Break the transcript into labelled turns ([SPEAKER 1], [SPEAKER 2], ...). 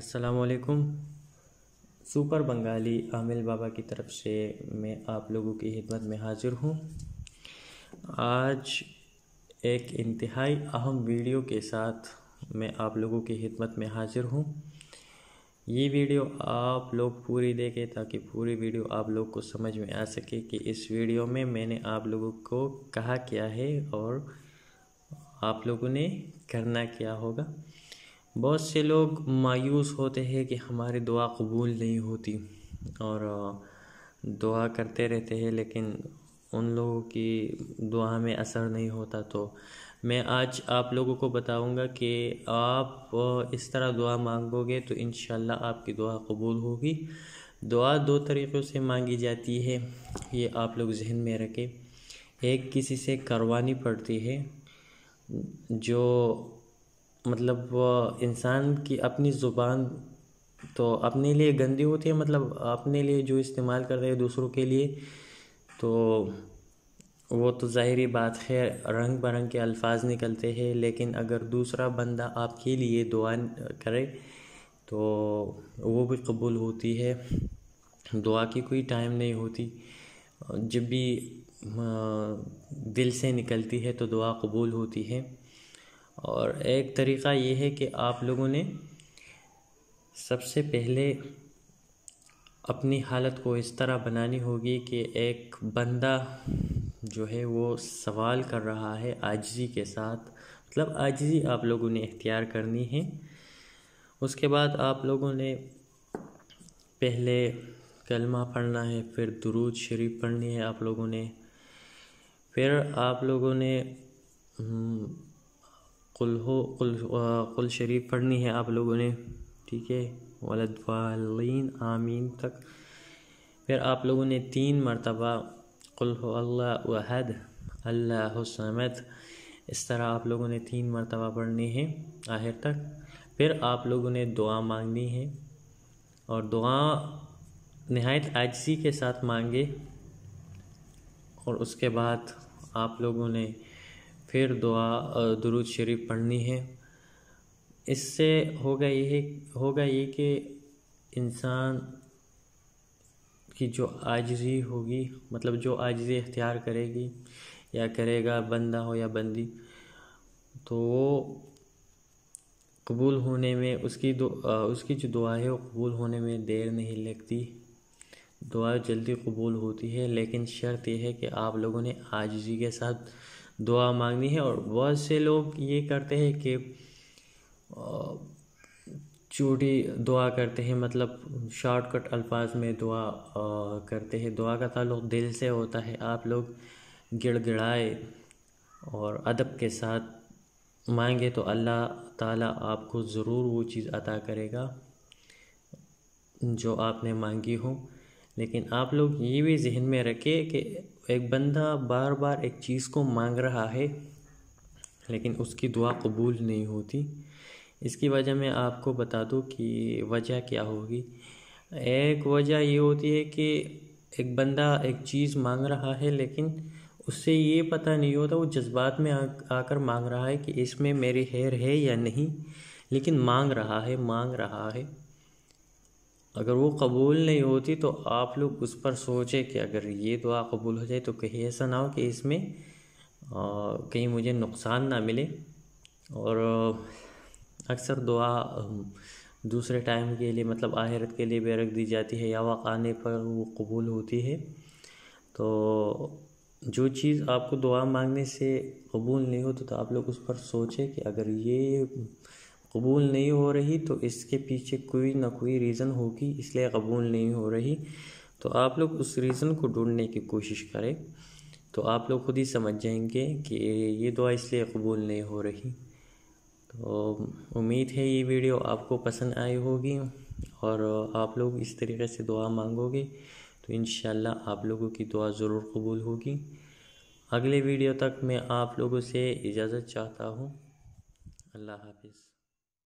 [SPEAKER 1] السلام علیکم۔ سپر بنگالی عامل بابا کی طرف سے میں آپ لوگوں کی خدمت میں حاضر ہوں۔ آج ایک انتہائی اہم ویڈیو کے ساتھ میں آپ لوگوں کی خدمت میں حاضر ہوں۔ یہ ویڈیو آپ لوگ پوری دیکھیں تاکہ پوری ویڈیو آپ لوگ کو سمجھ میں آ سکے کہ اس ویڈیو میں نے آپ لوگوں کو کہا کیا ہے اور آپ لوگوں نے کرنا کیا ہوگا۔ بہت سے لوگ مایوس ہوتے ہیں کہ ہماری دعا قبول نہیں ہوتی اور دعا کرتے رہتے ہیں لیکن ان لوگوں کی دعا میں اثر نہیں ہوتا۔ تو میں آج آپ لوگوں کو بتاؤں گا کہ آپ اس طرح دعا مانگو گے تو انشاءاللہ آپ کی دعا قبول ہوگی۔ دعا دو طریقوں سے مانگی جاتی ہے، یہ آپ لوگ ذہن میں رکھیں۔ ایک کسی سے کروانی پڑتی ہے، جو مطلب انسان کی اپنی زبان تو اپنے لیے گندی ہوتی ہے، مطلب اپنے لیے جو استعمال کرتے ہیں دوسروں کے لیے، تو وہ تو ظاہری بات ہے رنگ برنگ کے الفاظ نکلتے ہیں، لیکن اگر دوسرا بندہ آپ کے لیے دعا کرے تو وہ بھی قبول ہوتی ہے۔ دعا کی کوئی ٹائم نہیں ہوتی، جب بھی دل سے نکلتی ہے تو دعا قبول ہوتی ہے۔ اور ایک طریقہ یہ ہے کہ آپ لوگوں نے سب سے پہلے اپنی حالت کو اس طرح بنانی ہوگی کہ ایک بندہ جو ہے وہ سوال کر رہا ہے عاجزی کے ساتھ، مطلب عاجزی آپ لوگوں نے اختیار کرنی ہے۔ اس کے بعد آپ لوگوں نے پہلے کلمہ پڑھنا ہے، پھر درود شریف پڑھنی ہے آپ لوگوں نے، پھر آپ لوگوں نے قل شریف پڑھنی ہے آپ لوگوں نے، ٹھیک ہے، ولدوالین آمین تک۔ پھر آپ لوگوں نے 3 مرتبہ قل هو اللہ احد اللہ الصمد، اس طرح آپ لوگوں نے 3 مرتبہ پڑھنی ہے آخر تک۔ پھر آپ لوگوں نے دعا مانگنی ہے اور دعا نہایت عاجزی کے ساتھ مانگے، اور اس کے بعد آپ لوگوں نے پھر درود شریف پڑھنی ہے۔ اس سے ہوگا یہ کہ انسان کی جو عاجزی ہوگی، مطلب جو عاجزی اختیار کرے گی یا کرے گا بندہ ہو یا بندی، تو وہ قبول ہونے میں اس کی جو دعا ہے وہ قبول ہونے میں دیر نہیں لگتی، دعا جلدی قبول ہوتی ہے۔ لیکن شرط یہ ہے کہ آپ لوگوں نے عاجزی کے ساتھ دعا مانگنی ہے۔ اور بہت سے لوگ یہ کرتے ہیں کہ چھوٹی دعا کرتے ہیں، مطلب شارٹ کٹ الفاظ میں دعا کرتے ہیں۔ دعا کا تعلق دل سے ہوتا ہے، آپ لوگ گڑ گڑائے اور ادب کے ساتھ مانگے تو اللہ تعالیٰ آپ کو ضرور وہ چیز عطا کرے گا جو آپ نے مانگی ہو۔ لیکن آپ لوگ یہ بھی ذہن میں رکھیں کہ ایک بندہ بار بار ایک چیز کو مانگ رہا ہے لیکن اس کی دعا قبول نہیں ہوتی۔ اس کی وجہ میں آپ کو بتا دوں کہ وجہ کیا ہوگی۔ ایک وجہ یہ ہوتی ہے کہ ایک بندہ ایک چیز مانگ رہا ہے لیکن اس سے یہ پتہ نہیں ہوتا، وہ جذبات میں آ کر مانگ رہا ہے کہ اس میں میری خیر ہے یا نہیں، لیکن مانگ رہا ہے۔ اگر وہ قبول نہیں ہوتی تو آپ لوگ اس پر سوچیں کہ اگر یہ دعا قبول ہو جائے تو کہیں ایسا نہ ہو کہ اس میں کہیں مجھے نقصان نہ ملے۔ اور اکثر دعا دوسرے ٹائم کے لیے، مطلب آخرت کے لیے بھی رکھ دی جاتی ہے یا وقت آنے پر وہ قبول ہوتی ہے۔ تو جو چیز آپ کو دعا مانگنے سے قبول نہیں ہوتی تو آپ لوگ اس پر سوچیں کہ اگر یہ قبول نہیں ہو رہی تو اس کے پیچھے کوئی نہ کوئی ریزن ہوگی، اس لیے قبول نہیں ہو رہی۔ تو آپ لوگ اس ریزن کو ڈھونڈنے کی کوشش کریں تو آپ لوگ خود ہی سمجھ جائیں گے کہ یہ دعا اس لیے قبول نہیں ہو رہی۔ تو امید ہے یہ ویڈیو آپ کو پسند آئی ہوگی اور آپ لوگ اس طریقے سے دعا مانگو گے تو انشاءاللہ آپ لوگوں کی دعا ضرور قبول ہوگی۔ اگلے ویڈیو تک میں آپ لوگوں سے اجازت چاہتا ہوں۔ اللہ حافظ۔